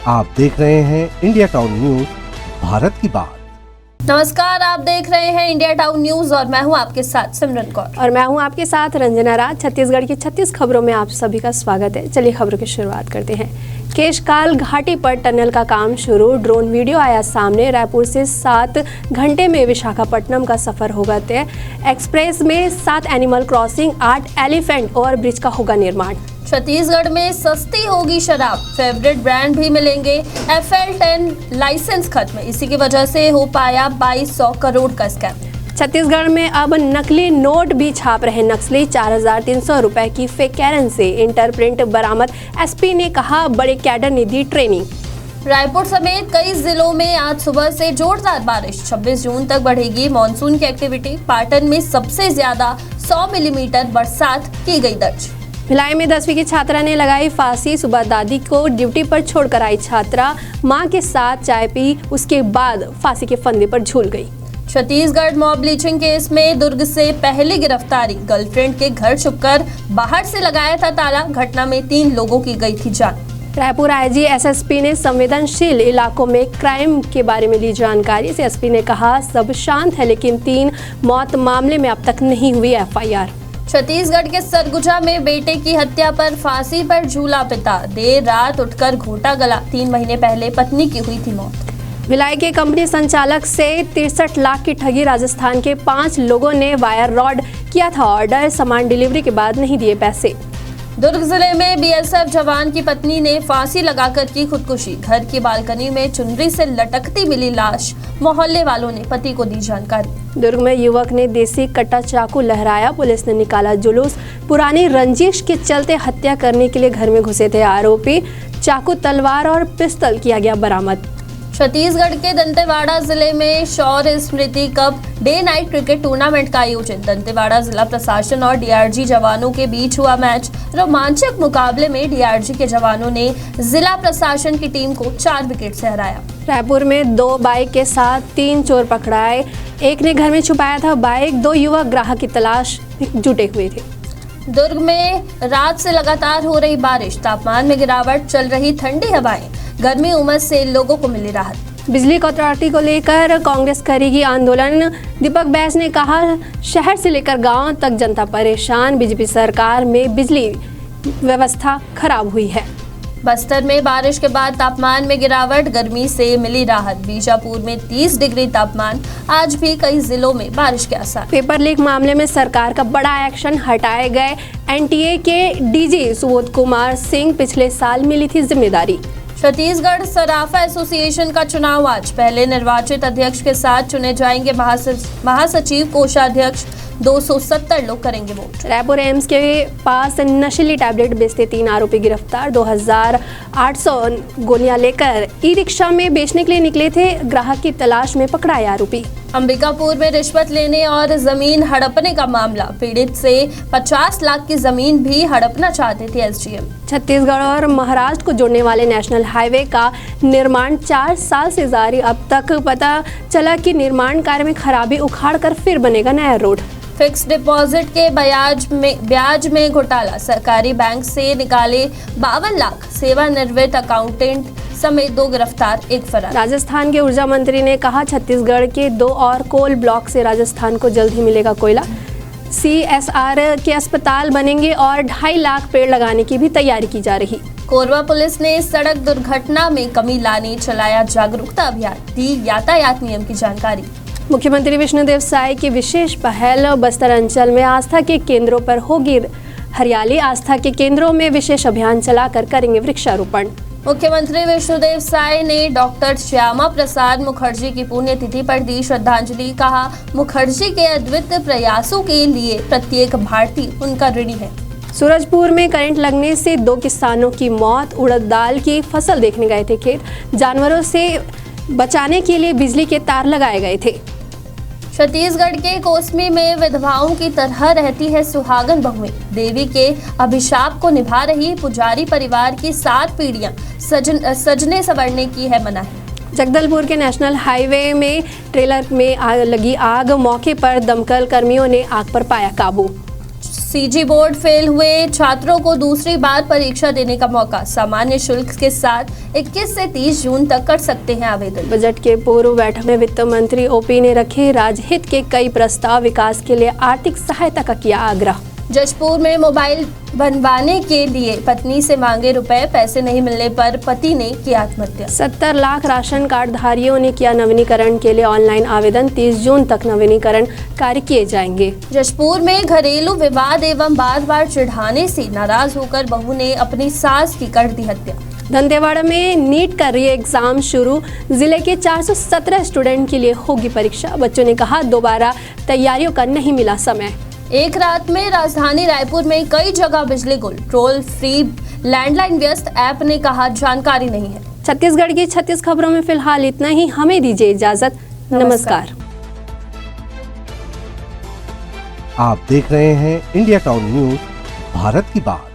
आप देख रहे हैं इंडिया टाउन न्यूज, भारत की बात। नमस्कार, आप देख रहे हैं इंडिया टाउन न्यूज और मैं हूं आपके साथ सिमरन कौर और मैं हूं आपके साथ रंजना राज। छत्तीसगढ़ की 36 खबरों में आप सभी का स्वागत है। चलिए खबरों की शुरुआत करते हैं। केशकाल घाटी पर टनल का काम शुरू, ड्रोन वीडियो आया सामने। रायपुर से 7 घंटे में विशाखापट्टनम का सफर होगा तय। एक्सप्रेस में 7 एनिमल क्रॉसिंग, 8 एलिफेंट और ब्रिज का होगा निर्माण। छत्तीसगढ़ में सस्ती होगी शराब, फेवरेट ब्रांड भी मिलेंगे। FL10 लाइसेंस खत्म, इसी की वजह से हो पाया 2200 करोड़ का स्कैम। छत्तीसगढ़ में अब नकली नोट भी छाप रहे नक्सली, 4300 रुपए की फेक करेंसी। इंटरप्रिंट बरामद, SP ने कहा बड़े कैडर ने दी ट्रेनिंग। रायपुर समेत कई जिलों में आज सुबह से जोरदार बारिश, 26 जून तक बढ़ेगी मानसून की एक्टिविटी। पाटन में सबसे ज्यादा 100 मिलीमीटर बरसात की गई दर्ज। भिलाई में 10वीं की छात्रा ने लगाई फांसी, सुबह दादी को ड्यूटी पर छोड़कर आई छात्रा, मां के साथ चाय पी, उसके बाद फांसी के फंदे पर झूल गई। छत्तीसगढ़ मॉब लीचिंग केस में दुर्ग से पहली गिरफ्तारी, गर्लफ्रेंड के घर छुपकर बाहर से लगाया था ताला। घटना में 3 लोगों की गई थी जान। रायपुर IG SSP ने संवेदनशील इलाकों में क्राइम के बारे में ली जानकारी। SSP ने कहा सब शांत है, लेकिन 3 मौत मामले में अब तक नहीं हुई FIR। छत्तीसगढ़ के सरगुजा में बेटे की हत्या पर फांसी पर झूला पिता, देर रात उठकर घोटा गला। 3 महीने पहले पत्नी की हुई थी मौत। भिलाई के कंपनी संचालक से 63 लाख की ठगी, राजस्थान के 5 लोगों ने वायर रॉड किया था ऑर्डर, सामान डिलीवरी के बाद नहीं दिए पैसे। दुर्ग जिले में BSF जवान की पत्नी ने फांसी लगाकर की खुदकुशी, घर की बालकनी में चुनरी से लटकती मिली लाश, मोहल्ले वालों ने पति को दी जानकारी। दुर्ग में युवक ने देसी कट्टा चाकू लहराया, पुलिस ने निकाला जुलूस। पुरानी रंजिश के चलते हत्या करने के लिए घर में घुसे थे आरोपी, चाकू, तलवार और पिस्तौल किया गया बरामद। छत्तीसगढ़ के दंतेवाड़ा जिले में Shaurya Smriti cup day night cricket tournament का आयोजन, दंतेवाड़ा जिला प्रशासन और DRG जवानों के बीच हुआ मैच। रोमांचक मुकाबले में DRG के जवानों ने जिला प्रशासन की टीम को 4 विकेट से हराया। रायपुर में 2 बाइक के साथ 3 चोर पकड़ाए, एक ने घर में छुपाया था बाइक, 2 युवक ग्राहक की तलाश में जुटे हुए थे। दुर्ग में रात से लगातार हो रही बारिश, तापमान में गिरावट, चल रही ठंडी हवाएं, गर्मी उमस से लोगों को मिली राहत। बिजली कटौती को लेकर कांग्रेस करेगी आंदोलन, दीपक बैस ने कहा शहर से लेकर गांव तक जनता परेशान, BJP सरकार में बिजली व्यवस्था खराब हुई है। बस्तर में बारिश के बाद तापमान में गिरावट, गर्मी से मिली राहत। बीजापुर में 30 डिग्री तापमान, आज भी कई जिलों में बारिश के आसार। पेपर लीक मामले में सरकार का बड़ा एक्शन, हटाए गए NTA के DG सुबोध कुमार सिंह, पिछले साल मिली थी जिम्मेदारी। छत्तीसगढ़ सराफा एसोसिएशन का चुनाव आज, पहले निर्वाचित अध्यक्ष के साथ चुने जाएंगे महासचिव, कोषाध्यक्ष, 270 लोग करेंगे वोट। रायपुर एम्स के पास नशीली टैबलेट बेचते 3 आरोपी गिरफ्तार, 2800 गोलियां लेकर ई-रिक्शा में बेचने के लिए निकले थे, ग्राहक की तलाश में पकड़ाए आरोपी। अंबिकापुर में रिश्वत लेने और जमीन हड़पने का मामला, पीड़ित से 50 लाख की जमीन भी हड़पना चाहते थे SDM। छत्तीसगढ़ और महाराष्ट्र को जोड़ने वाले नेशनल हाईवे का निर्माण 4 साल से जारी, अब तक पता चला कि निर्माण कार्य में खराबी उखाड़ कर फिर बनेगा नया रोड। फिक्स डिपॉजिट के ब्याज में घोटाला, सरकारी बैंक से निकाले 52 लाख, सेवानिवृत्त अकाउंटेंट समेत 2 गिरफ्तार, 1 फरार। राजस्थान के ऊर्जा मंत्री ने कहा छत्तीसगढ़ के 2 और कोल ब्लॉक से राजस्थान को जल्द ही मिलेगा कोयला। CSR के अस्पताल बनेंगे और 2.5 लाख पेड़ लगाने की भी तैयारी की जा रही। कोरबा पुलिस ने सड़क दुर्घटना में कमी लाने चलाया जागरूकता अभियान, दी यातायात नियम की जानकारी। मुख्यमंत्री विष्णुदेव साय की विशेष पहल, बस्तर अंचल में आस्था के केंद्रों पर होगी हरियाली, आस्था के केंद्रों में विशेष अभियान चलाकर करेंगे वृक्षारोपण। मुख्यमंत्री विष्णुदेव साय ने डॉक्टर श्यामा प्रसाद मुखर्जी की पुण्यतिथि पर दी श्रद्धांजलि, कहा मुखर्जी के अद्वितीय प्रयासों के लिए प्रत्येक भारतीय उनका ऋणी है। सूरजपुर में करंट लगने से 2 किसानों की मौत, उड़द दाल की फसल देखने गए थे खेत, जानवरों से बचाने के लिए बिजली के तार लगाए गए थे। छत्तीसगढ़ के कोसमी में विधवाओं की तरह रहती है सुहागन बहुएं, देवी के अभिशाप को निभा रही पुजारी परिवार की 7 पीढ़ियां, सजने संवरने की है मनाही। जगदलपुर के नेशनल हाईवे में ट्रेलर में लगी आग, मौके पर दमकल कर्मियों ने आग पर पाया काबू। सीजी बोर्ड फेल हुए छात्रों को दूसरी बार परीक्षा देने का मौका। सामान्य शुल्क के साथ 21 से 30 जून तक कर सकते हैं आवेदन। बजट के पूर्व बैठक में वित्त मंत्री ओपी ने रखे राजहित के कई प्रस्ताव, विकास के लिए आर्थिक सहायता का किया आग्रह। जशपुर में मोबाइल बनवाने के लिए पत्नी से मांगे रुपए, पैसे नहीं मिलने पर पति ने किया आत्महत्या। 70 लाख राशन कार्ड धारियों ने किया नवीनीकरण के लिए ऑनलाइन आवेदन। 30 जून तक नवीनीकरण कार्य किए जाएंगे। जशपुर में घरेलू विवाद एवं बार बार चिढ़ाने से नाराज होकर बहू ने अपनी सास की कर दी हत्या। दंतेवाड़ा में नीट का री एग्जाम शुरू। जिले के 417 स्टूडेंट के लिए होगी परीक्षा। बच्चों ने कहा दोबारा तैयारियों का नहीं मिला समय। एक रात में राजधानी रायपुर में कई जगह बिजली गुल, टोल फ्री लैंडलाइन व्यस्त, ऐप ने कहा जानकारी नहीं है। छत्तीसगढ़ की 36 खबरों में फिलहाल इतना ही। हमें दीजिए इजाजत। नमस्कार। आप देख रहे हैं इंडिया टाउन न्यूज, भारत की बात।